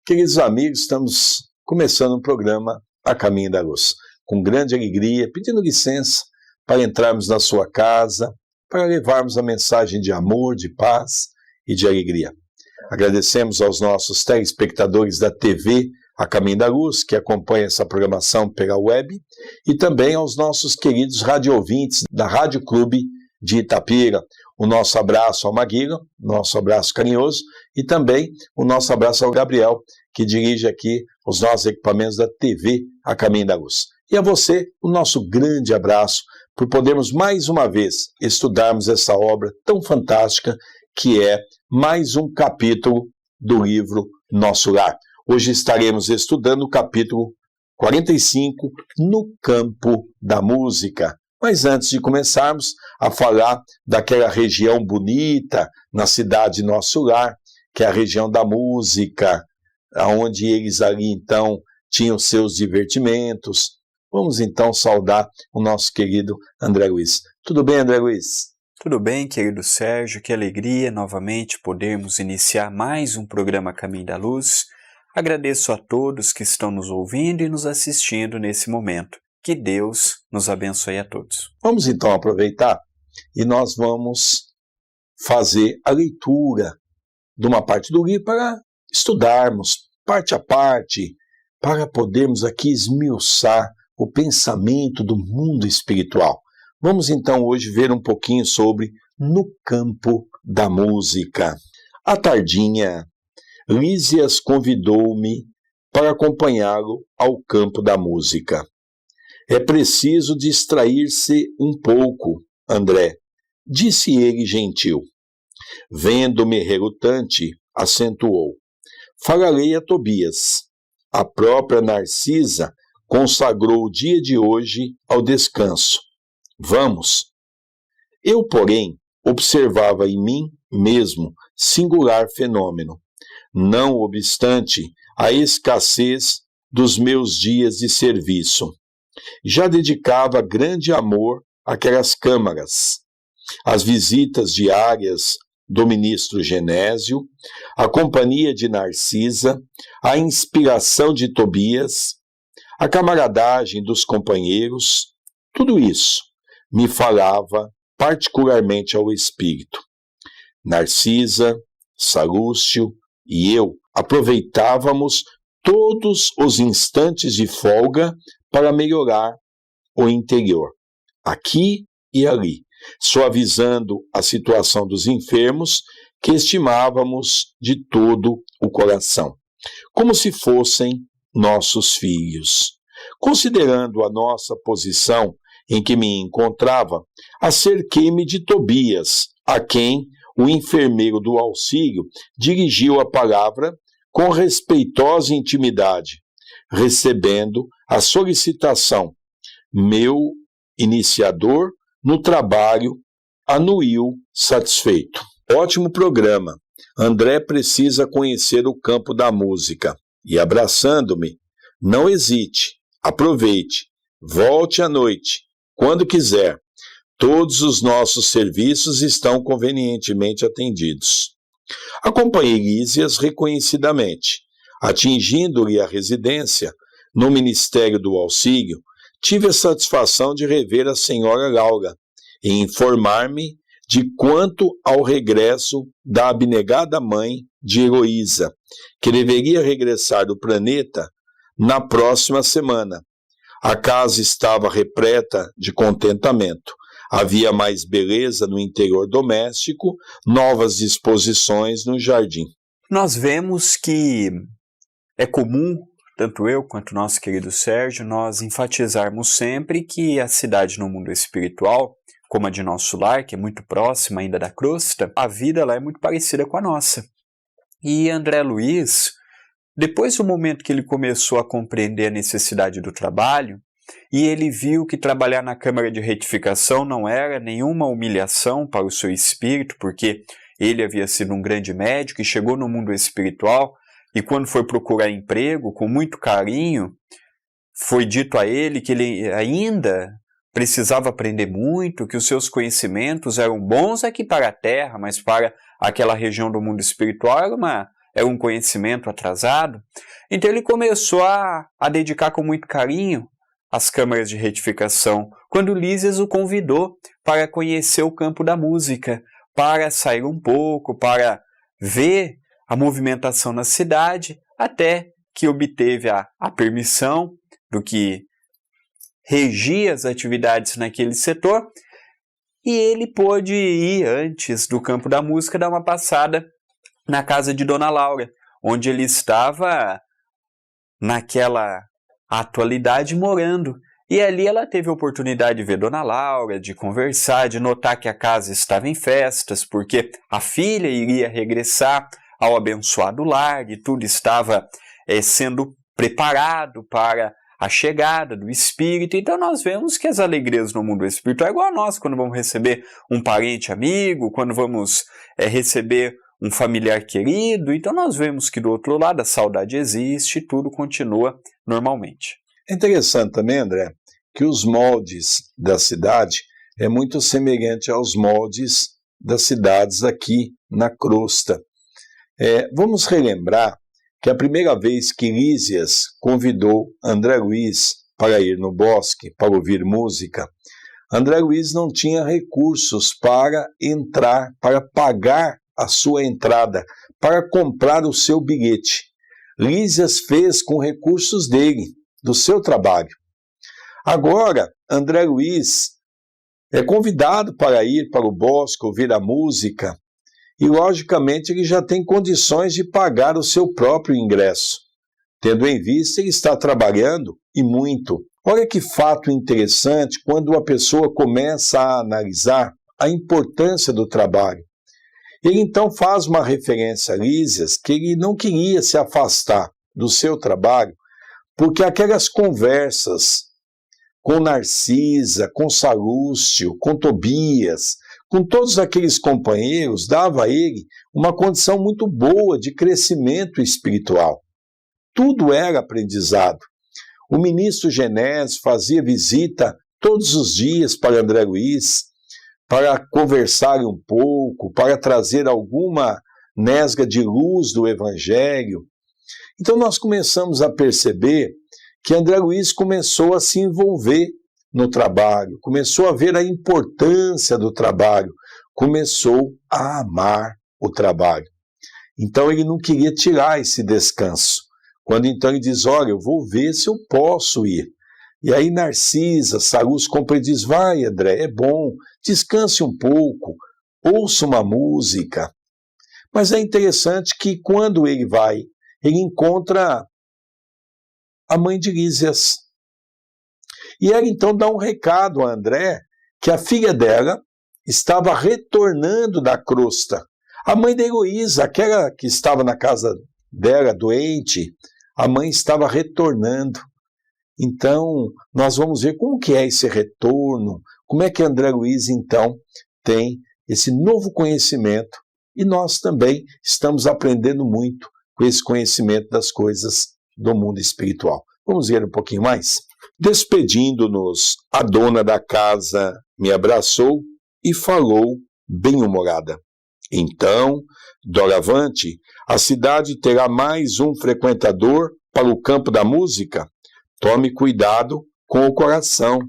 Queridos amigos, estamos começando um programa A Caminho da Luz, com grande alegria, pedindo licença para entrarmos na sua casa, para levarmos a mensagem de amor, de paz e de alegria. Agradecemos aos nossos telespectadores da TV A Caminho da Luz, que acompanham essa programação pela web, e também aos nossos queridos radioouvintes da Rádio Clube de Itapira. O nosso abraço ao Maguila, nosso abraço carinhoso, e também o nosso abraço ao Gabriel, que dirige aqui os nossos equipamentos da TV A Caminho da Luz. E a você, o nosso grande abraço por podermos mais uma vez estudarmos essa obra tão fantástica que é mais um capítulo do livro Nosso Lar. Hoje estaremos estudando o capítulo 45, No Campo da Música. Mas antes de começarmos a falar daquela região bonita na cidade Nosso Lar, que é a região da música, onde eles ali então tinham seus divertimentos, vamos então saudar o nosso querido André Luiz. Tudo bem, André Luiz? Tudo bem, querido Sérgio, que alegria novamente podermos iniciar mais um programa Caminho da Luz. Agradeço a todos que estão nos ouvindo e nos assistindo nesse momento. Que Deus nos abençoe a todos. Vamos então aproveitar e nós vamos fazer a leitura de uma parte do livro para estudarmos parte a parte, para podermos aqui esmiuçar o pensamento do mundo espiritual. Vamos então hoje ver um pouquinho sobre No Campo da Música. À tardinha, Lísias convidou-me para acompanhá-lo ao campo da música. É preciso distrair-se um pouco, André, disse ele gentil. Vendo-me relutante, acentuou. Falarei a Tobias. A própria Narcisa consagrou o dia de hoje ao descanso. Vamos. Eu, porém, observava em mim mesmo singular fenômeno. Não obstante a escassez dos meus dias de serviço. Já dedicava grande amor àquelas câmaras, às visitas diárias do ministro Genésio, à companhia de Narcisa, à inspiração de Tobias, à camaradagem dos companheiros, tudo isso me falava particularmente ao espírito. Narcisa, Salúcio e eu aproveitávamos todos os instantes de folga para melhorar o interior, aqui e ali, suavizando a situação dos enfermos que estimávamos de todo o coração, como se fossem nossos filhos. Considerando a nossa posição em que me encontrava, acerquei-me de Tobias, a quem o enfermeiro do auxílio dirigiu a palavra com respeitosa intimidade, recebendo a solicitação. Meu iniciador no trabalho anuiu satisfeito. Ótimo programa. André precisa conhecer o campo da música. E abraçando-me, não hesite, aproveite, volte à noite, quando quiser. Todos os nossos serviços estão convenientemente atendidos. Acompanhei Lísias reconhecidamente. Atingindo-lhe a residência, no Ministério do Auxílio, tive a satisfação de rever a senhora Laura e informar-me de quanto ao regresso da abnegada mãe de Heloísa, que deveria regressar do planeta na próxima semana. A casa estava repleta de contentamento. Havia mais beleza no interior doméstico, novas disposições no jardim. Nós vemos que é comum, tanto eu quanto nosso querido Sérgio, nós enfatizarmos sempre que a cidade no mundo espiritual, como a de Nosso Lar, que é muito próxima ainda da crosta, a vida lá é muito parecida com a nossa. E André Luiz, depois do momento que ele começou a compreender a necessidade do trabalho, e ele viu que trabalhar na Câmara de Retificação não era nenhuma humilhação para o seu espírito, porque ele havia sido um grande médico e chegou no mundo espiritual, e quando foi procurar emprego, com muito carinho, foi dito a ele que ele ainda precisava aprender muito, que os seus conhecimentos eram bons aqui para a Terra, mas para aquela região do mundo espiritual era um conhecimento atrasado. Então ele começou a dedicar com muito carinho as câmaras de retificação, quando Lísias o convidou para conhecer o campo da música, para sair um pouco, para ver a movimentação na cidade, até que obteve a permissão do que regia as atividades naquele setor, e ele pôde ir antes do campo da música dar uma passada na casa de Dona Laura, onde ele estava naquela atualidade morando. E ali ela teve a oportunidade de ver Dona Laura, de conversar, de notar que a casa estava em festas, porque a filha iria regressar ao abençoado lar e tudo estava sendo preparado para a chegada do Espírito. Então nós vemos que as alegrias no mundo espiritual é igual a nós, quando vamos receber um parente amigo, quando vamos receber um familiar querido. Então nós vemos que do outro lado a saudade existe e tudo continua normalmente. É interessante também, André, que os moldes da cidade é muito semelhante aos moldes das cidades aqui na crosta. Vamos relembrar que a primeira vez que Lísias convidou André Luiz para ir no bosque, para ouvir música, André Luiz não tinha recursos para entrar, para pagar a sua entrada, para comprar o seu bilhete. Lísias fez com recursos dele, do seu trabalho. Agora, André Luiz é convidado para ir para o bosque, ouvir a música, e logicamente ele já tem condições de pagar o seu próprio ingresso. Tendo em vista, ele está trabalhando e muito. Olha que fato interessante quando a pessoa começa a analisar a importância do trabalho. Ele então faz uma referência a Lísias que ele não queria se afastar do seu trabalho, porque aquelas conversas com Narcisa, com Salúcio, com Tobias, com todos aqueles companheiros, dava a ele uma condição muito boa de crescimento espiritual. Tudo era aprendizado. O ministro Genésio fazia visita todos os dias para André Luiz, para conversar um pouco, para trazer alguma nesga de luz do Evangelho. Então nós começamos a perceber que André Luiz começou a se envolver no trabalho, começou a ver a importância do trabalho, começou a amar o trabalho. Então ele não queria tirar esse descanso. Quando então ele diz, olha, eu vou ver se eu posso ir. E aí Narcisa, Salúcio compra e diz, vai André, é bom, descanse um pouco, ouça uma música. Mas é interessante que quando ele vai, ele encontra a mãe de Lísias. E ela então dá um recado a André, que a filha dela estava retornando da crosta. A mãe da Heloísa, aquela que estava na casa dela, doente, a mãe estava retornando. Então, nós vamos ver como que é esse retorno, como é que André Luiz, então, tem esse novo conhecimento. E nós também estamos aprendendo muito com esse conhecimento das coisas do mundo espiritual. Vamos ver um pouquinho mais? Despedindo-nos, a dona da casa me abraçou e falou bem-humorada. Então, doravante, a cidade terá mais um frequentador para o campo da música? Tome cuidado com o coração.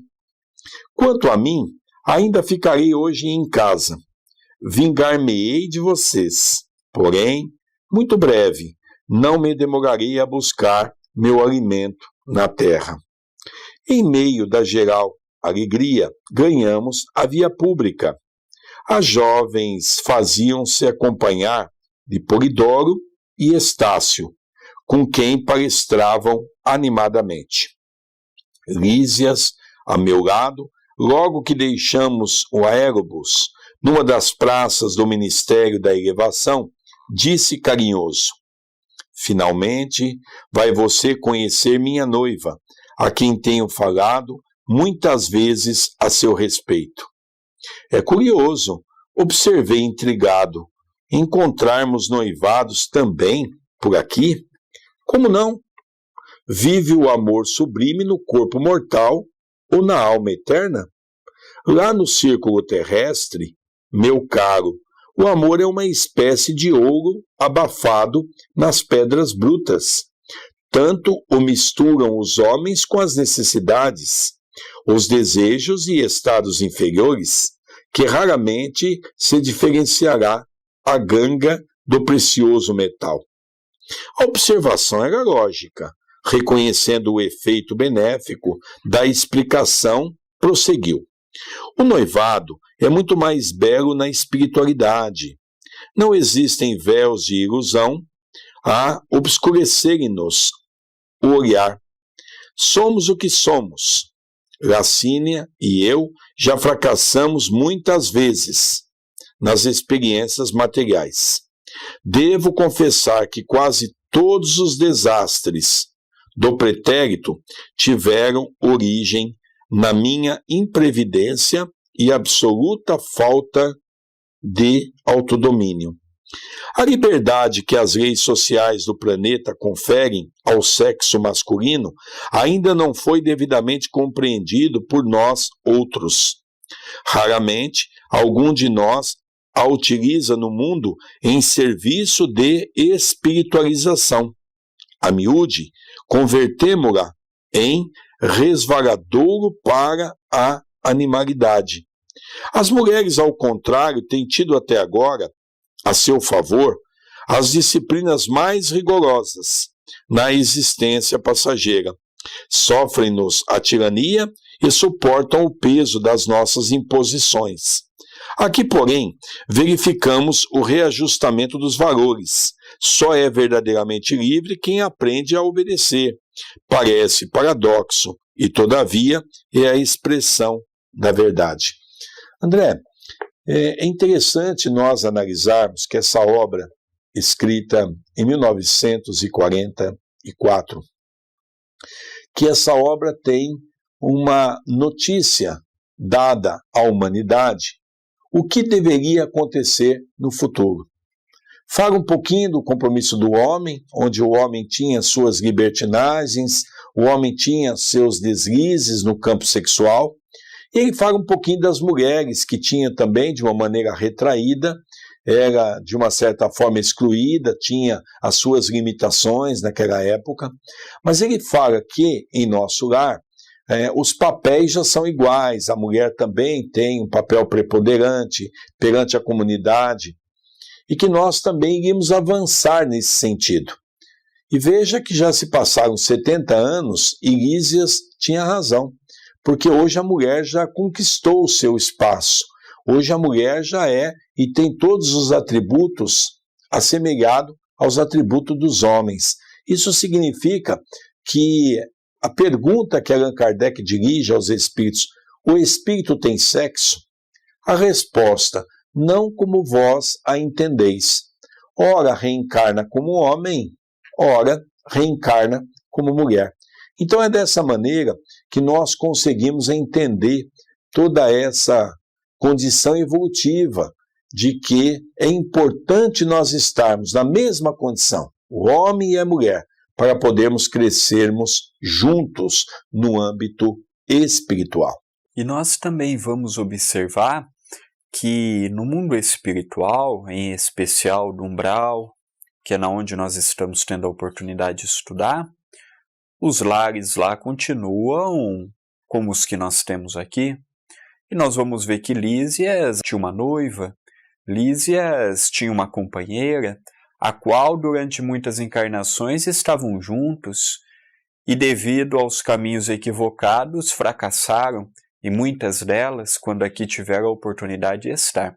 Quanto a mim, ainda ficarei hoje em casa. Vingar-me-ei de vocês. Porém, muito breve, não me demorarei a buscar meu alimento na terra. Em meio da geral alegria, ganhamos a via pública. As jovens faziam-se acompanhar de Polidoro e Estácio, com quem palestravam animadamente. Lísias, a meu lado, logo que deixamos o aerobus, numa das praças do Ministério da Elevação, disse carinhoso, finalmente vai você conhecer minha noiva, a quem tenho falado muitas vezes a seu respeito. É curioso, observei intrigado, encontrarmos noivados também por aqui? Como não? Vive o amor sublime no corpo mortal ou na alma eterna? Lá no círculo terrestre, meu caro, O amor é uma espécie de ouro abafado nas pedras brutas. Tanto o misturam os homens com as necessidades, os desejos e estados inferiores, que raramente se diferenciará a ganga do precioso metal. A observação era lógica. Reconhecendo o efeito benéfico da explicação, prosseguiu. O noivado é muito mais belo na espiritualidade. Não existem véus de ilusão a obscurecerem-nos o olhar. Somos o que somos. Lacínia e eu já fracassamos muitas vezes nas experiências materiais. Devo confessar que quase todos os desastres do pretérito tiveram origem na minha imprevidência e absoluta falta de autodomínio. A liberdade que as leis sociais do planeta conferem ao sexo masculino ainda não foi devidamente compreendido por nós outros. Raramente, algum de nós a utiliza no mundo em serviço de espiritualização. A miúde, convertemo-la em resvaladouro para a animalidade. As mulheres, ao contrário, têm tido até agora, a seu favor, as disciplinas mais rigorosas na existência passageira. Sofrem-nos a tirania e suportam o peso das nossas imposições. Aqui, porém, verificamos o reajustamento dos valores. Só é verdadeiramente livre quem aprende a obedecer. Parece paradoxo, e todavia é a expressão da verdade. André, é interessante nós analisarmos que essa obra, escrita em 1944, que essa obra tem uma notícia dada à humanidade, o que deveria acontecer no futuro. Fala um pouquinho do compromisso do homem, onde o homem tinha suas libertinagens, o homem tinha seus deslizes no campo sexual, e ele fala um pouquinho das mulheres, que tinha também, de uma maneira retraída, era de uma certa forma excluída, tinha as suas limitações naquela época, mas ele fala que, em nosso lar, os papéis já são iguais, a mulher também tem um papel preponderante perante a comunidade, e que nós também iríamos avançar nesse sentido. E veja que já se passaram 70 anos e Lísias tinha razão, porque hoje a mulher já conquistou o seu espaço, hoje a mulher já é e tem todos os atributos assemelhados aos atributos dos homens. Isso significa que a pergunta que Allan Kardec dirige aos espíritos, o espírito tem sexo? A resposta, não como vós a entendeis. Ora reencarna como homem, ora reencarna como mulher. Então é dessa maneira que nós conseguimos entender toda essa condição evolutiva de que é importante nós estarmos na mesma condição, o homem e a mulher, para podermos crescermos juntos no âmbito espiritual. E nós também vamos observar que no mundo espiritual, em especial do umbral, que é na onde nós estamos tendo a oportunidade de estudar, os lares lá continuam como os que nós temos aqui. E nós vamos ver que Lísias tinha uma noiva, Lísias tinha uma companheira, a qual durante muitas encarnações estavam juntos e devido aos caminhos equivocados fracassaram, e muitas delas quando aqui tiveram a oportunidade de estar.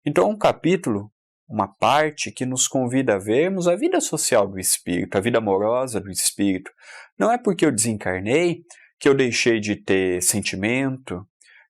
Então é um capítulo, uma parte que nos convida a vermos a vida social do espírito, a vida amorosa do espírito. Não é porque eu desencarnei que eu deixei de ter sentimento,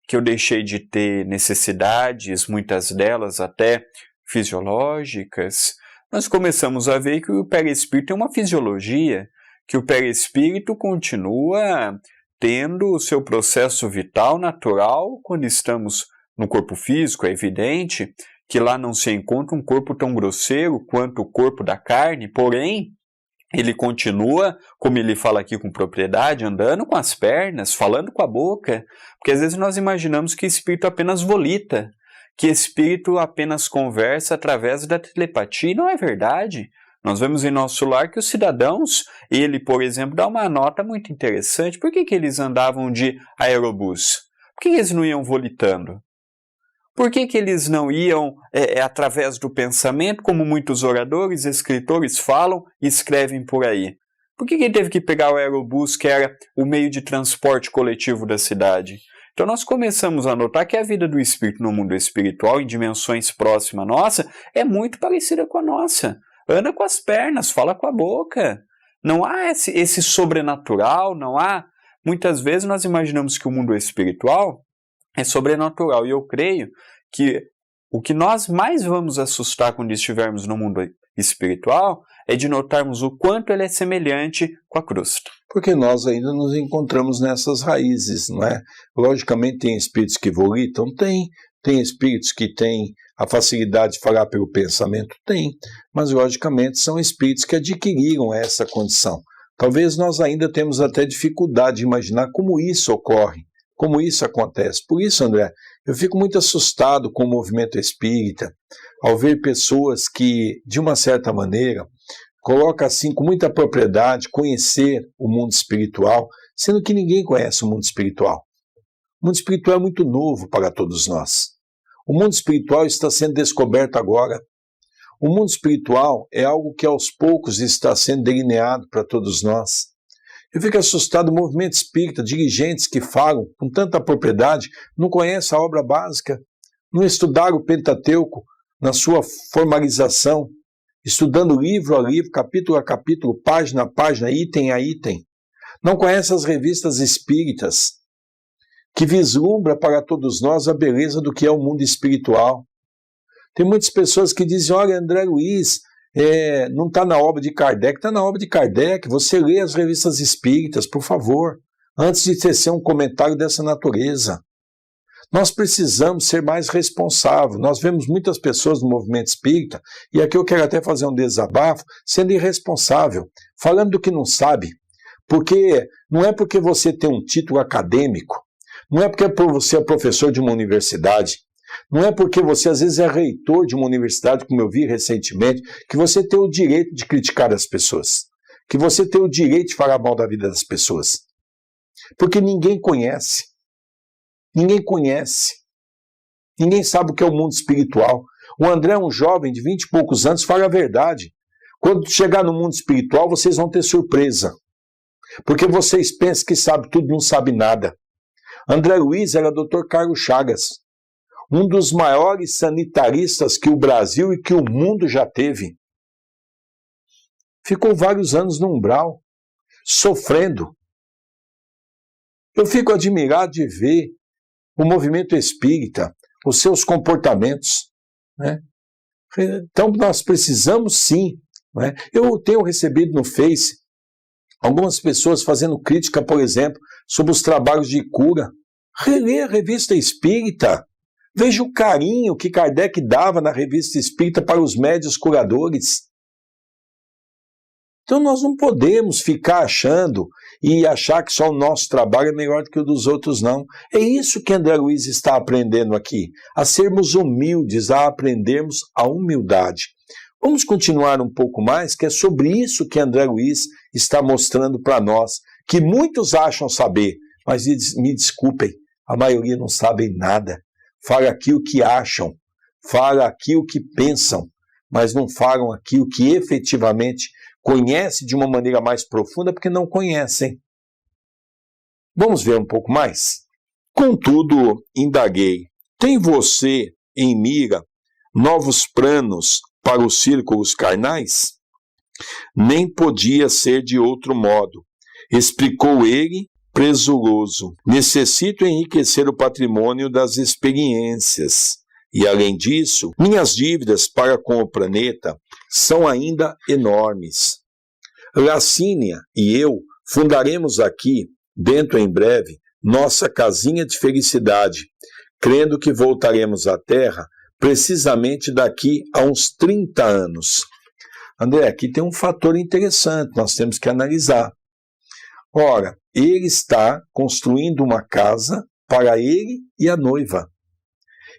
que eu deixei de ter necessidades, muitas delas até fisiológicas. Nós começamos a ver que o perispírito tem uma fisiologia, que o perispírito continua tendo o seu processo vital natural quando estamos no corpo físico. É evidente que lá não se encontra um corpo tão grosseiro quanto o corpo da carne, porém, ele continua, como ele fala aqui com propriedade, andando com as pernas, falando com a boca, porque às vezes nós imaginamos que o espírito apenas volita, que espírito apenas conversa através da telepatia, e não é verdade. Nós vemos em nosso lar que os cidadãos, ele, por exemplo, dá uma nota muito interessante. Por que eles andavam de aerobus? Por que eles não iam volitando? Por que eles não iam através do pensamento, como muitos oradores, escritores falam e escrevem por aí? Por que ele teve que pegar o aerobus, que era o meio de transporte coletivo da cidade? Então nós começamos a notar que a vida do espírito no mundo espiritual, em dimensões próximas à nossa, é muito parecida com a nossa. Anda com as pernas, fala com a boca. Não há esse sobrenatural, não há... Muitas vezes nós imaginamos que o mundo espiritual é sobrenatural. E eu creio que o que nós mais vamos assustar quando estivermos no mundo espiritual é de notarmos o quanto ele é semelhante com a cruz. Porque nós ainda nos encontramos nessas raízes, não é? Logicamente tem espíritos que volitam? Tem espíritos que têm a facilidade de falar pelo pensamento? Tem. Mas logicamente são espíritos que adquiriram essa condição. Talvez nós ainda temos até dificuldade de imaginar como isso ocorre, como isso acontece. Por isso, André, eu fico muito assustado com o movimento espírita, ao ver pessoas que, de uma certa maneira, colocam assim com muita propriedade conhecer o mundo espiritual, sendo que ninguém conhece o mundo espiritual. O mundo espiritual é muito novo para todos nós. O mundo espiritual está sendo descoberto agora. O mundo espiritual é algo que aos poucos está sendo delineado para todos nós. Eu fico assustado do movimento espírita, dirigentes que falam com tanta propriedade, não conhecem a obra básica, não estudaram o Pentateuco na sua formalização, estudando livro a livro, capítulo a capítulo, página a página, item a item. Não conhecem as revistas espíritas, que vislumbra para todos nós a beleza do que é o mundo espiritual. Tem muitas pessoas que dizem, olha, André Luiz, não está na obra de Kardec, está na obra de Kardec, você lê as revistas espíritas, por favor, antes de tecer um comentário dessa natureza. Nós precisamos ser mais responsáveis. Nós vemos muitas pessoas no movimento espírita, e aqui eu quero até fazer um desabafo, sendo irresponsável, falando do que não sabe, porque não é porque você tem um título acadêmico, não é porque você é professor de uma universidade, não é porque você às vezes é reitor de uma universidade, como eu vi recentemente, que você tem o direito de criticar as pessoas, que você tem o direito de falar mal da vida das pessoas. Porque ninguém conhece. Ninguém conhece. Ninguém sabe o que é o mundo espiritual. O André é um jovem de 20 e poucos anos, fala a verdade. Quando chegar no mundo espiritual, vocês vão ter surpresa. Porque vocês pensam que sabe tudo, não sabe nada. André Luiz era Dr. Carlos Chagas, um dos maiores sanitaristas que o Brasil e que o mundo já teve. Ficou vários anos no umbral, sofrendo. Eu fico admirado de ver o movimento espírita, os seus comportamentos, né? Então nós precisamos sim, né? Eu tenho recebido no Face algumas pessoas fazendo crítica, por exemplo, sobre os trabalhos de cura. Relê a revista espírita. Veja o carinho que Kardec dava na revista espírita para os médiuns curadores. Então nós não podemos ficar achando e achar que só o nosso trabalho é melhor do que o dos outros, não. É isso que André Luiz está aprendendo aqui, a sermos humildes, a aprendermos a humildade. Vamos continuar um pouco mais, que é sobre isso que André Luiz está mostrando para nós, que muitos acham saber, mas me desculpem, a maioria não sabe nada. Fala aqui o que acham, fala aqui o que pensam, mas não falam aqui o que efetivamente conhecem de uma maneira mais profunda, porque não conhecem. Vamos ver um pouco mais? Contudo, indaguei, tem você em mira novos planos para os círculos carnais? Nem podia ser de outro modo, explicou ele, presuroso. Necessito enriquecer o patrimônio das experiências. E, além disso, minhas dívidas para com o planeta são ainda enormes. Lacínia e eu fundaremos aqui, dentro em breve, nossa casinha de felicidade, crendo que voltaremos à Terra precisamente daqui a uns 30 anos. André, aqui tem um fator interessante, nós temos que analisar. Ora, ele está construindo uma casa para ele e a noiva.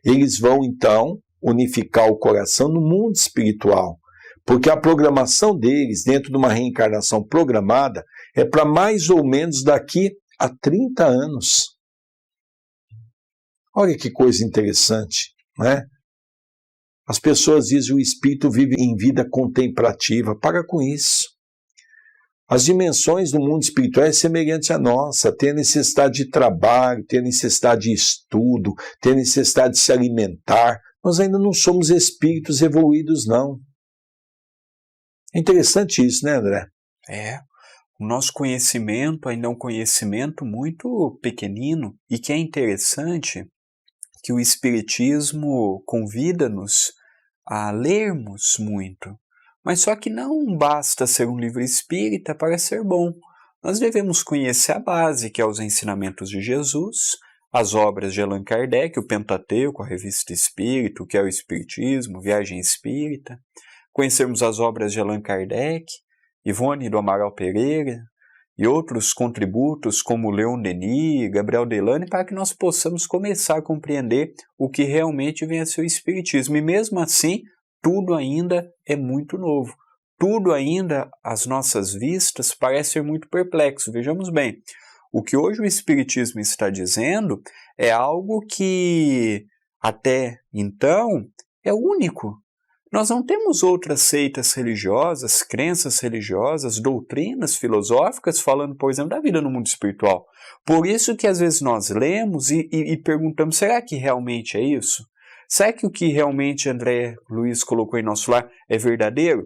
eles vão então unificar o coração no mundo espiritual, porque a programação deles, dentro de uma reencarnação programada, é para mais ou menos daqui a 30 anos. Olha que coisa interessante, né? As pessoas dizem que o espírito vive em vida contemplativa. Para com isso. As dimensões do mundo espiritual é semelhante à nossa, ter necessidade de trabalho, ter necessidade de estudo, ter necessidade de se alimentar. Nós ainda não somos espíritos evoluídos, não. É interessante isso, né, André? O nosso conhecimento ainda é um conhecimento muito pequenino e que é interessante que o Espiritismo convida-nos a lermos muito. Mas só que não basta ser um livro espírita para ser bom. Nós devemos conhecer a base, que é os ensinamentos de Jesus, as obras de Allan Kardec, o Pentateuco, a Revista Espírita, o que é o Espiritismo, Viagem Espírita, conhecermos as obras de Allan Kardec, Ivone do Amaral Pereira e outros contributos como Leon Denis, Gabriel Delane, para que nós possamos começar a compreender o que realmente vem a ser o Espiritismo. E mesmo assim, tudo ainda é muito novo. Tudo ainda, às nossas vistas, parece ser muito perplexo. Vejamos bem, o que hoje o Espiritismo está dizendo é algo que, até então, é único. Nós não temos outras seitas religiosas, crenças religiosas, doutrinas filosóficas falando, por exemplo, da vida no mundo espiritual. Por isso que às vezes nós lemos e perguntamos, será que realmente é isso? Será que o que realmente André Luiz colocou em nosso lar é verdadeiro?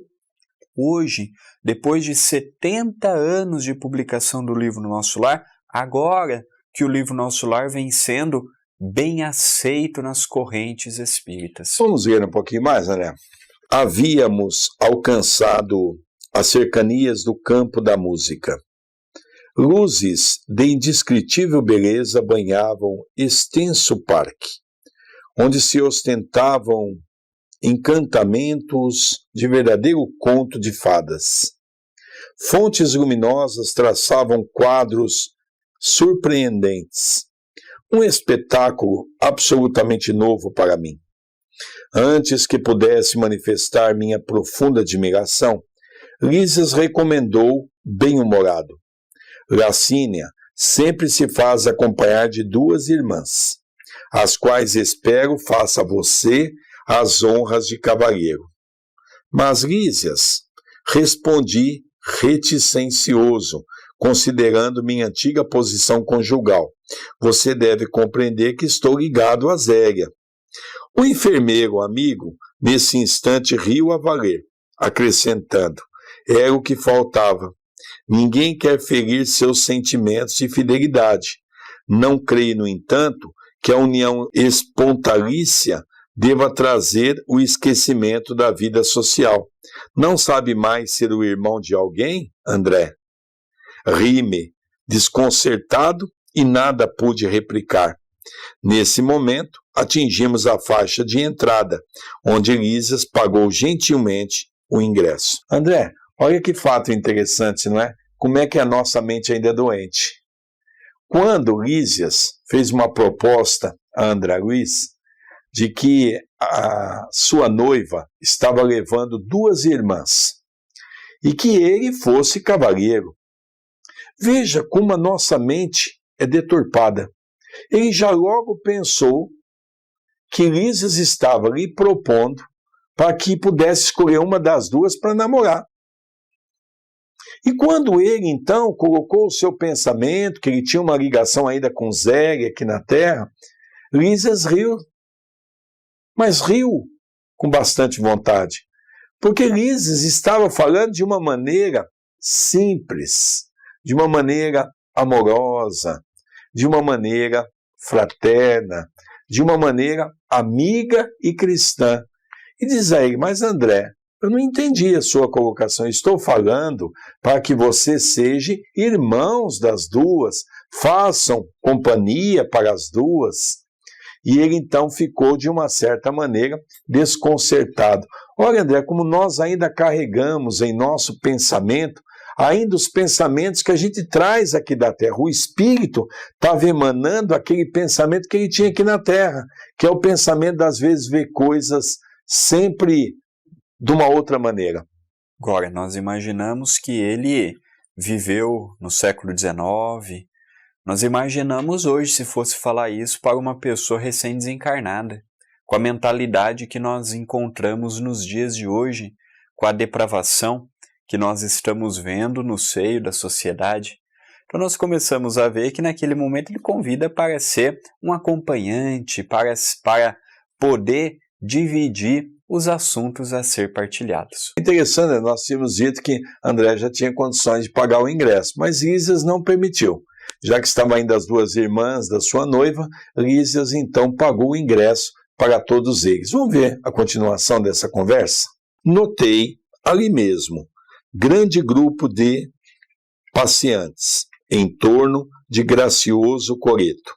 Hoje, depois de 70 anos de publicação do livro Nosso Lar, agora que o livro Nosso Lar vem sendo bem aceito nas correntes espíritas. Vamos ver um pouquinho mais, André. Havíamos alcançado as cercanias do campo da música. Luzes de indescritível beleza banhavam extenso parque, onde se ostentavam encantamentos de verdadeiro conto de fadas. Fontes luminosas traçavam quadros surpreendentes. Um espetáculo absolutamente novo para mim. Antes que pudesse manifestar minha profunda admiração, Lísias recomendou bem-humorado. Lacínia sempre se faz acompanhar de 2 irmãs, as quais espero faça a você as honras de cavalheiro. Mas, Lísias, respondi reticencioso, considerando minha antiga posição conjugal. Você deve compreender que estou ligado a Zélia. O enfermeiro amigo, nesse instante, riu a valer, acrescentando, era o que faltava. Ninguém quer ferir seus sentimentos de fidelidade. Não creio, no entanto, que a união espontalícia deva trazer o esquecimento da vida social. Não sabe mais ser o irmão de alguém, André? Ri-me, desconcertado, e nada pude replicar. Nesse momento, atingimos a faixa de entrada, onde Lísias pagou gentilmente o ingresso. André, olha que fato interessante, não é? Como é que a nossa mente ainda é doente. Quando Lísias fez uma proposta a André Luiz de que a sua noiva estava levando 2 irmãs e que ele fosse cavalheiro. Veja como a nossa mente é deturpada. Ele já logo pensou que Lísias estava lhe propondo para que pudesse escolher uma das 2 para namorar. E quando ele, então, colocou o seu pensamento, que ele tinha uma ligação ainda com Zélia aqui na Terra, Lísias riu. Mas riu com bastante vontade. Porque Lísias estava falando de uma maneira simples, de uma maneira amorosa, de uma maneira fraterna, de uma maneira amiga e cristã. E diz a ele, mas André, eu não entendi a sua colocação, estou falando para que você seja irmãos das 2, façam companhia para as 2. E ele então ficou, de uma certa maneira, desconcertado. Olha, André, como nós ainda carregamos em nosso pensamento ainda os pensamentos que a gente traz aqui da Terra. O espírito estava emanando aquele pensamento que ele tinha aqui na Terra, que é o pensamento, às vezes, ver coisas sempre de uma outra maneira. Agora, nós imaginamos que ele viveu no século XIX, nós imaginamos hoje, se fosse falar isso para uma pessoa recém-desencarnada, com a mentalidade que nós encontramos nos dias de hoje, com a depravação que nós estamos vendo no seio da sociedade. Então nós começamos a ver que naquele momento ele convida para ser um acompanhante, para poder dividir os assuntos a ser partilhados. Interessante, nós tínhamos dito que André já tinha condições de pagar o ingresso, mas Lísias não permitiu. Já que estavam ainda as duas irmãs da sua noiva, Lísias então pagou o ingresso para todos eles. Vamos ver a continuação dessa conversa? Notei ali mesmo grande grupo de passeantes em torno de gracioso coreto,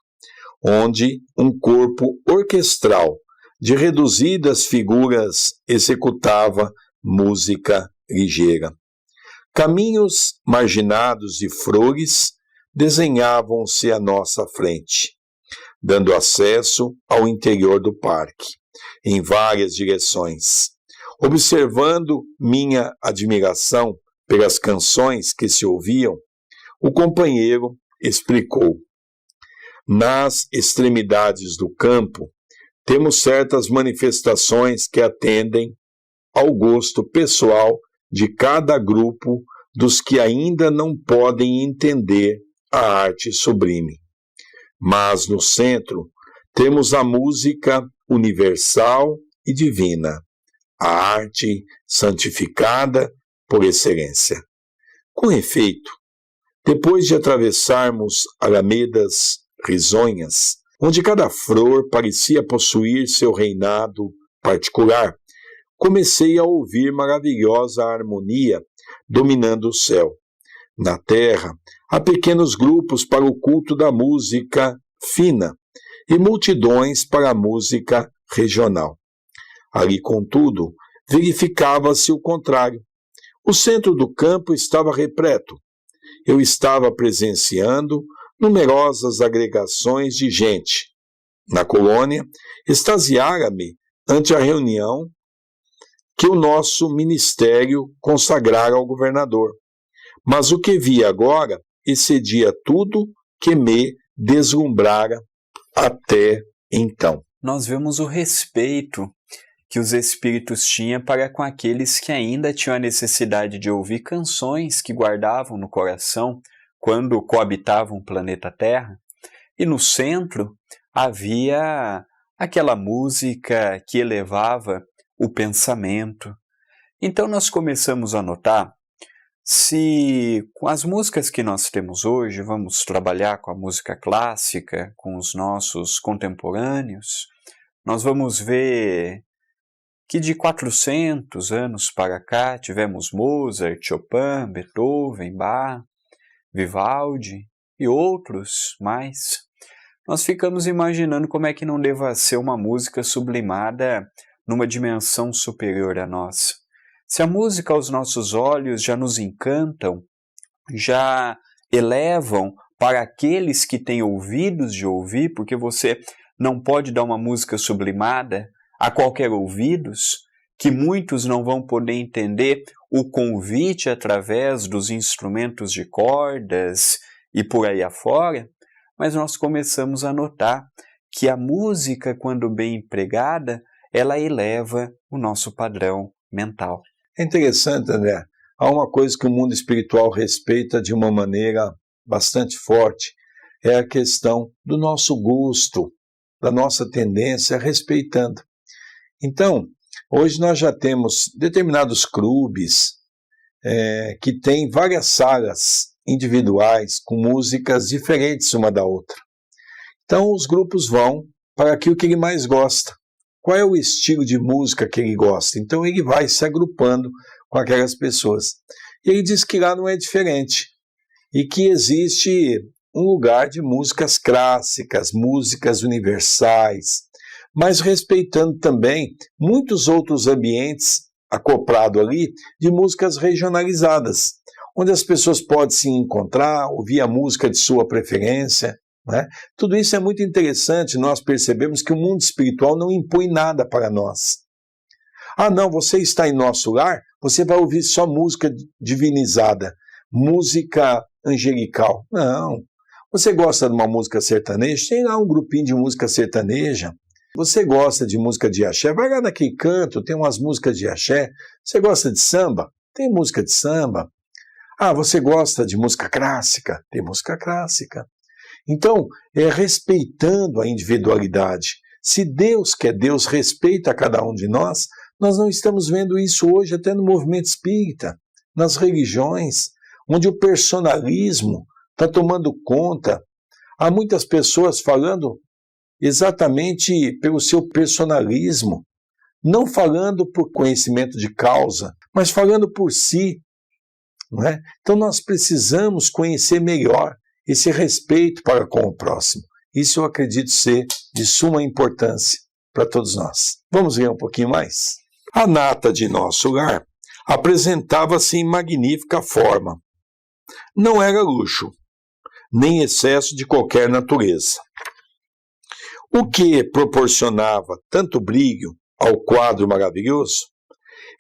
onde um corpo orquestral de reduzidas figuras executava música ligeira. Caminhos marginados de flores desenhavam-se à nossa frente, dando acesso ao interior do parque, em várias direções. Observando minha admiração pelas canções que se ouviam, o companheiro explicou: nas extremidades do campo, temos certas manifestações que atendem ao gosto pessoal de cada grupo dos que ainda não podem entender a arte sublime. Mas no centro temos a música universal e divina, a arte santificada por excelência. Com efeito, depois de atravessarmos alamedas risonhas, onde cada flor parecia possuir seu reinado particular, comecei a ouvir maravilhosa harmonia dominando o céu. Na terra, há pequenos grupos para o culto da música fina e multidões para a música regional. Ali, contudo, verificava-se o contrário. O centro do campo estava repleto. Eu estava presenciando numerosas agregações de gente. Na colônia, extasiara-me ante a reunião que o nosso ministério consagrara ao governador. Mas o que vi agora excedia tudo que me deslumbrara até então. Nós vemos o respeito que os espíritos tinham para com aqueles que ainda tinham a necessidade de ouvir canções que guardavam no coração quando coabitavam o planeta Terra. E no centro havia aquela música que elevava o pensamento. Então nós começamos a notar, se com as músicas que nós temos hoje, vamos trabalhar com a música clássica, com os nossos contemporâneos, nós vamos ver que de 400 anos para cá tivemos Mozart, Chopin, Beethoven, Bach, Vivaldi e outros mais. Nós ficamos imaginando como é que não deva ser uma música sublimada numa dimensão superior a nós. Se a música aos nossos olhos já nos encantam, já elevam para aqueles que têm ouvidos de ouvir, porque você não pode dar uma música sublimada a qualquer ouvidos, que muitos não vão poder entender o convite através dos instrumentos de cordas e por aí afora, mas nós começamos a notar que a música, quando bem empregada, ela eleva o nosso padrão mental. É interessante, André. Há uma coisa que o mundo espiritual respeita de uma maneira bastante forte, é a questão do nosso gosto, da nossa tendência respeitando. Então, hoje nós já temos determinados clubes que têm várias salas individuais com músicas diferentes uma da outra. Então, os grupos vão para aquilo que ele mais gosta. Qual é o estilo de música que ele gosta? Então, ele vai se agrupando com aquelas pessoas. E ele diz que lá não é diferente. E que existe um lugar de músicas clássicas, músicas universais, mas respeitando também muitos outros ambientes acoplado ali de músicas regionalizadas, onde as pessoas podem se encontrar, ouvir a música de sua preferência, né? Tudo isso é muito interessante, nós percebemos que o mundo espiritual não impõe nada para nós. Ah, não, você está em nosso lar, você vai ouvir só música divinizada, música angelical. Não. Você gosta de uma música sertaneja? Tem lá um grupinho de música sertaneja. Você gosta de música de axé? Vai lá naquele canto, tem umas músicas de axé. Você gosta de samba? Tem música de samba. Ah, você gosta de música clássica? Tem música clássica. Então, respeitando a individualidade. Se Deus, que é Deus, respeita cada um de nós não estamos vendo isso hoje até no movimento espírita, nas religiões, onde o personalismo está tomando conta. Há muitas pessoas falando exatamente pelo seu personalismo, não falando por conhecimento de causa, mas falando por si. Não é? Então nós precisamos conhecer melhor esse respeito para com o próximo. Isso eu acredito ser de suma importância para todos nós. Vamos ver um pouquinho mais? A nata de nosso lar apresentava-se em magnífica forma. Não era luxo, nem excesso de qualquer natureza. O que proporcionava tanto brilho ao quadro maravilhoso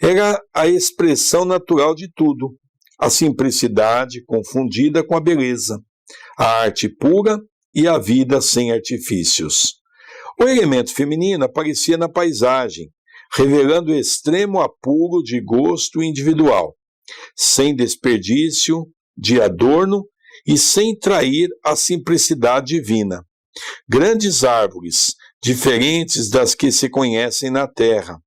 era a expressão natural de tudo, a simplicidade confundida com a beleza, a arte pura e a vida sem artifícios. O elemento feminino aparecia na paisagem, revelando extremo apuro de gosto individual, sem desperdício de adorno e sem trair a simplicidade divina. Grandes árvores, diferentes das que se conhecem na terra,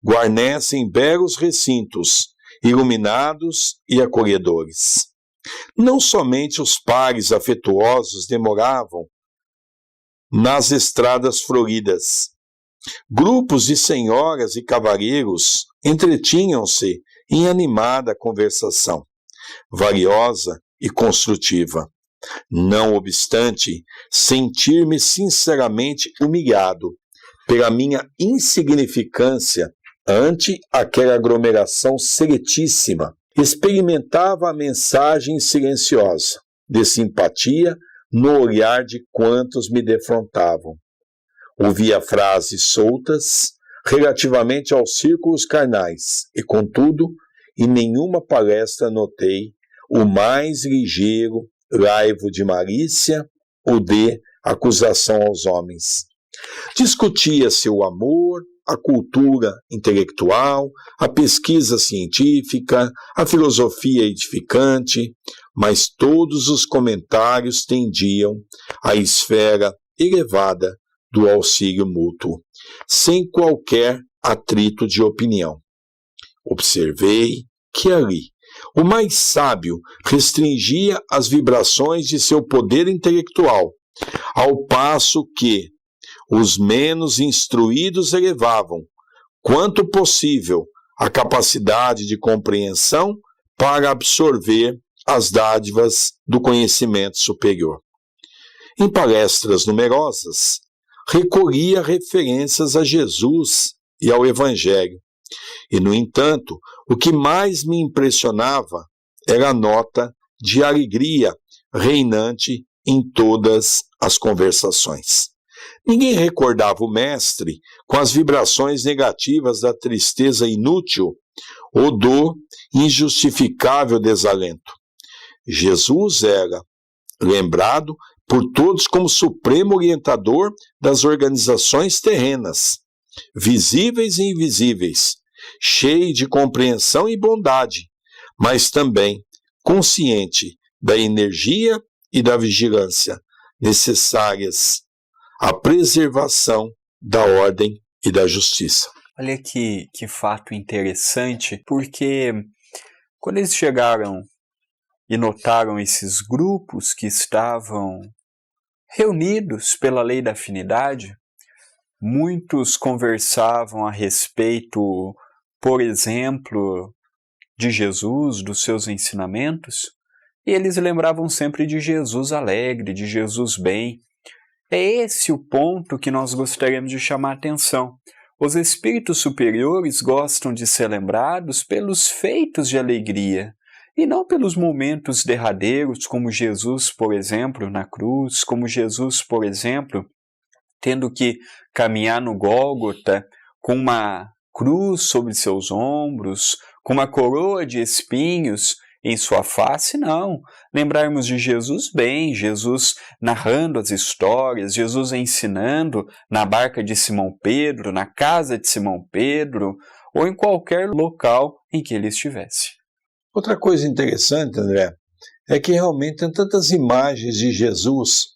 guarnecem belos recintos, iluminados e acolhedores. Não somente os pares afetuosos demoravam nas estradas floridas. Grupos de senhoras e cavalheiros entretinham-se em animada conversação, valiosa e construtiva. Não obstante, sentir-me sinceramente humilhado pela minha insignificância ante aquela aglomeração seletíssima, experimentava a mensagem silenciosa de simpatia no olhar de quantos me defrontavam. Ouvia frases soltas relativamente aos círculos carnais e, contudo, em nenhuma palestra notei o mais ligeiro laivo de malícia ou de acusação aos homens. Discutia-se o amor, a cultura intelectual, a pesquisa científica, a filosofia edificante, mas todos os comentários tendiam à esfera elevada do auxílio mútuo, sem qualquer atrito de opinião. Observei que ali o mais sábio restringia as vibrações de seu poder intelectual, ao passo que os menos instruídos elevavam, quanto possível, a capacidade de compreensão para absorver as dádivas do conhecimento superior. Em palestras numerosas, recolhia referências a Jesus e ao Evangelho. E, no entanto, o que mais me impressionava era a nota de alegria reinante em todas as conversações. Ninguém recordava o mestre com as vibrações negativas da tristeza inútil ou do injustificável desalento. Jesus era lembrado por todos como supremo orientador das organizações terrenas, visíveis e invisíveis, cheio de compreensão e bondade, mas também consciente da energia e da vigilância necessárias à preservação da ordem e da justiça. Olha que fato interessante, porque quando eles chegaram e notaram esses grupos que estavam reunidos pela lei da afinidade, muitos conversavam a respeito, por exemplo, de Jesus, dos seus ensinamentos, e eles lembravam sempre de Jesus alegre, de Jesus bem. É esse o ponto que nós gostaríamos de chamar a atenção. Os espíritos superiores gostam de ser lembrados pelos feitos de alegria, e não pelos momentos derradeiros, como Jesus, por exemplo, na cruz, como Jesus, por exemplo, tendo que caminhar no Gólgota com uma cruz sobre seus ombros, com uma coroa de espinhos em sua face, não. Lembrarmos de Jesus bem, Jesus narrando as histórias, Jesus ensinando na barca de Simão Pedro, na casa de Simão Pedro, ou em qualquer local em que ele estivesse. Outra coisa interessante, André, é que realmente tem tantas imagens de Jesus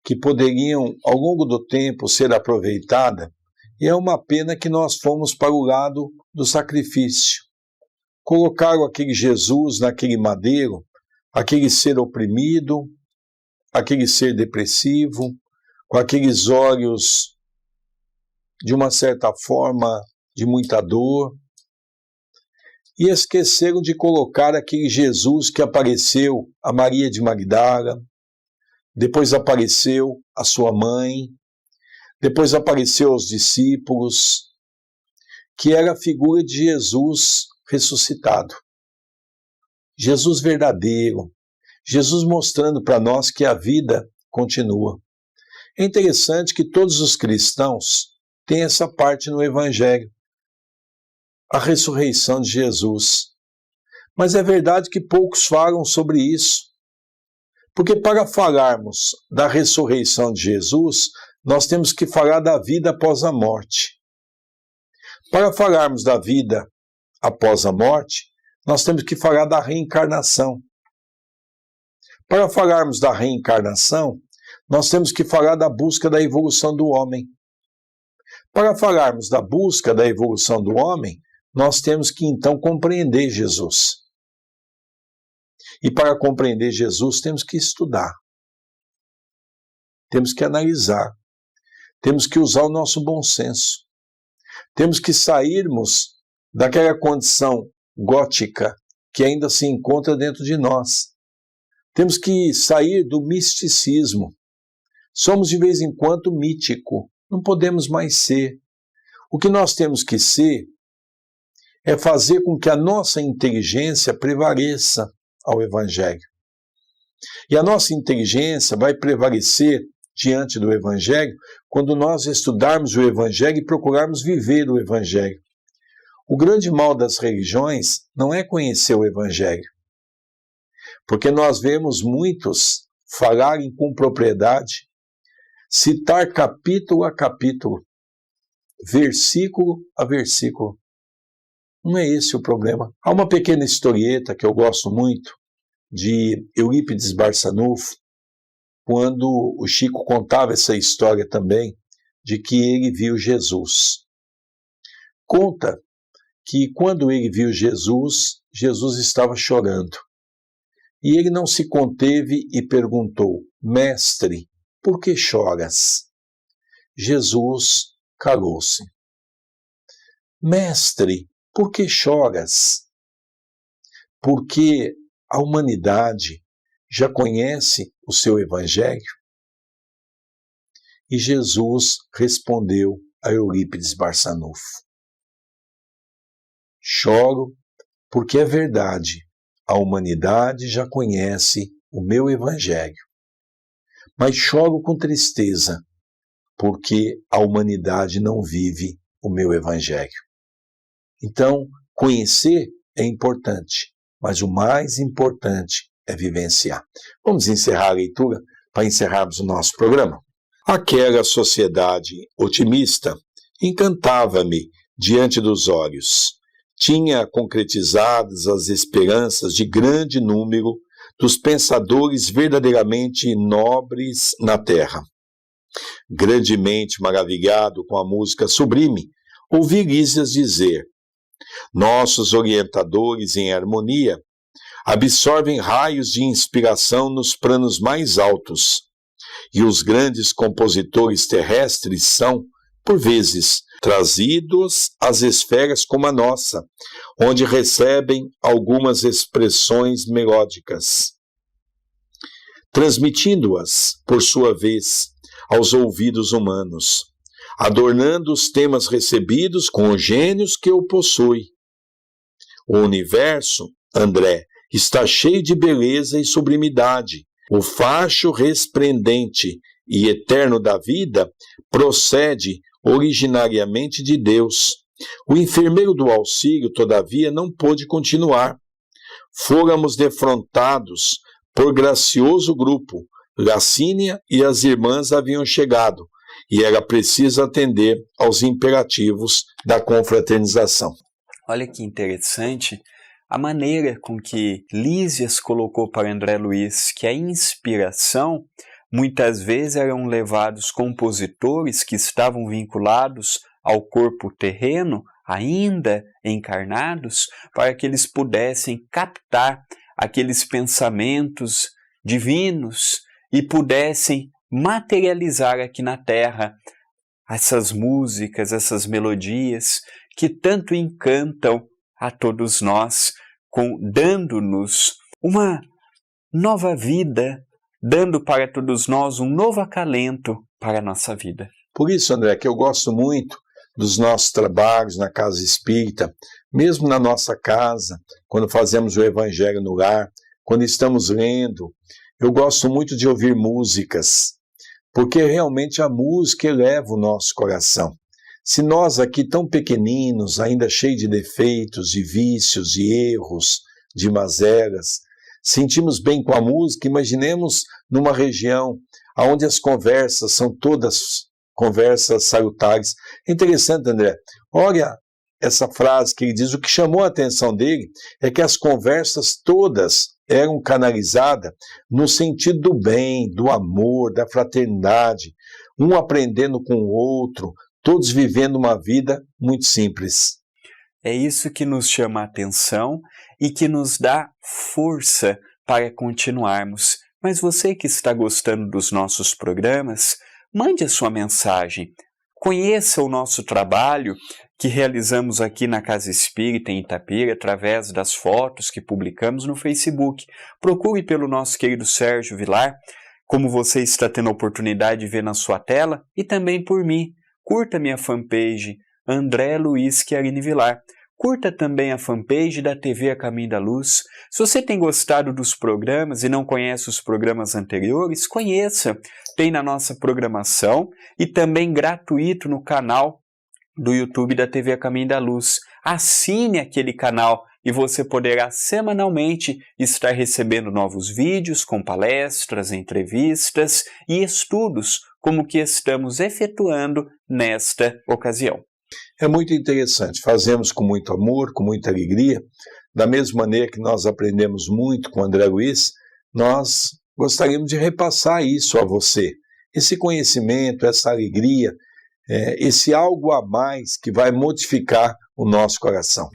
que poderiam, ao longo do tempo, ser aproveitadas, e é uma pena que nós fomos para o lado do sacrifício. Colocaram aquele Jesus naquele madeiro, aquele ser oprimido, aquele ser depressivo, com aqueles olhos, de uma certa forma, de muita dor, e esqueceram de colocar aquele Jesus que apareceu a Maria de Magdala, depois apareceu a sua mãe, depois apareceu aos discípulos, que era a figura de Jesus ressuscitado. Jesus verdadeiro, Jesus mostrando para nós que a vida continua. É interessante que todos os cristãos têm essa parte no Evangelho, a ressurreição de Jesus. Mas é verdade que poucos falam sobre isso. Porque para falarmos da ressurreição de Jesus, nós temos que falar da vida após a morte. Para falarmos da vida após a morte, nós temos que falar da reencarnação. Para falarmos da reencarnação, nós temos que falar da busca da evolução do homem. Para falarmos da busca da evolução do homem, nós temos que então compreender Jesus. E para compreender Jesus, temos que estudar. Temos que analisar. Temos que usar o nosso bom senso. Temos que sairmos daquela condição gótica que ainda se encontra dentro de nós. Temos que sair do misticismo. Somos de vez em quando mítico. Não podemos mais ser. O que nós temos que ser é fazer com que a nossa inteligência prevaleça ao Evangelho. E a nossa inteligência vai prevalecer diante do Evangelho quando nós estudarmos o Evangelho e procurarmos viver o Evangelho. O grande mal das religiões não é conhecer o Evangelho, porque nós vemos muitos falarem com propriedade, citar capítulo a capítulo, versículo a versículo. Não é esse o problema. Há uma pequena historieta que eu gosto muito, de Eurípides Barçanufo, quando o Chico contava essa história também, de que ele viu Jesus. Conta que quando ele viu Jesus, Jesus estava chorando. E ele não se conteve e perguntou: Mestre, por que choras? Jesus calou-se. Mestre, por que choras? Porque a humanidade já conhece o seu Evangelho? E Jesus respondeu a Eurípides Barçanufo: Choro porque é verdade, a humanidade já conhece o meu Evangelho. Mas choro com tristeza, porque a humanidade não vive o meu Evangelho. Então, conhecer é importante, mas o mais importante é vivenciar. Vamos encerrar a leitura para encerrarmos o nosso programa. Aquela sociedade otimista encantava-me diante dos olhos. Tinha concretizadas as esperanças de grande número dos pensadores verdadeiramente nobres na terra. Grandemente maravilhado com a música sublime, ouvi Lísias dizer: nossos orientadores em harmonia absorvem raios de inspiração nos planos mais altos, e os grandes compositores terrestres são, por vezes, trazidos às esferas como a nossa, onde recebem algumas expressões melódicas, transmitindo-as, por sua vez, aos ouvidos humanos, adornando os temas recebidos com os gênios que o possuem. O universo, André, está cheio de beleza e sublimidade. O facho resplendente e eterno da vida procede originariamente de Deus. O enfermeiro do auxílio, todavia, não pôde continuar. Fôramos defrontados por gracioso grupo. Lacínia e as irmãs haviam chegado, e era preciso atender aos imperativos da confraternização. Olha que interessante a maneira com que Lísias colocou para André Luiz que a inspiração muitas vezes eram levados compositores que estavam vinculados ao corpo terreno, ainda encarnados, para que eles pudessem captar aqueles pensamentos divinos e pudessem materializar aqui na Terra essas músicas, essas melodias que tanto encantam a todos nós, dando-nos uma nova vida, dando para todos nós um novo acalento para a nossa vida. Por isso, André, que eu gosto muito dos nossos trabalhos na Casa Espírita, mesmo na nossa casa, quando fazemos o Evangelho no Lar, quando estamos lendo, eu gosto muito de ouvir músicas, porque realmente a música eleva o nosso coração. Se nós aqui tão pequeninos, ainda cheios de defeitos, de vícios, de erros, de mazelas, sentimos bem com a música, imaginemos numa região onde as conversas são todas conversas salutares. É interessante, André, olha essa frase que ele diz, o que chamou a atenção dele é que as conversas todas eram canalizadas no sentido do bem, do amor, da fraternidade, um aprendendo com o outro, todos vivendo uma vida muito simples. É isso que nos chama a atenção e que nos dá força para continuarmos. Mas você que está gostando dos nossos programas, mande a sua mensagem. Conheça o nosso trabalho que realizamos aqui na Casa Espírita em Itapira através das fotos que publicamos no Facebook. Procure pelo nosso querido Sérgio Vilar, como você está tendo a oportunidade de ver na sua tela, e também por mim. Curta minha fanpage, André Luiz Chiarini Vilar. Curta também a fanpage da TV A Caminho da Luz. Se você tem gostado dos programas e não conhece os programas anteriores, conheça. Tem na nossa programação e também gratuito no canal do YouTube da TV A Caminho da Luz. Assine aquele canal e você poderá semanalmente estar recebendo novos vídeos com palestras, entrevistas e estudos como que estamos efetuando nesta ocasião. É muito interessante, fazemos com muito amor, com muita alegria, da mesma maneira que nós aprendemos muito com André Luiz, nós gostaríamos de repassar isso a você, esse conhecimento, essa alegria, esse algo a mais que vai modificar o nosso coração.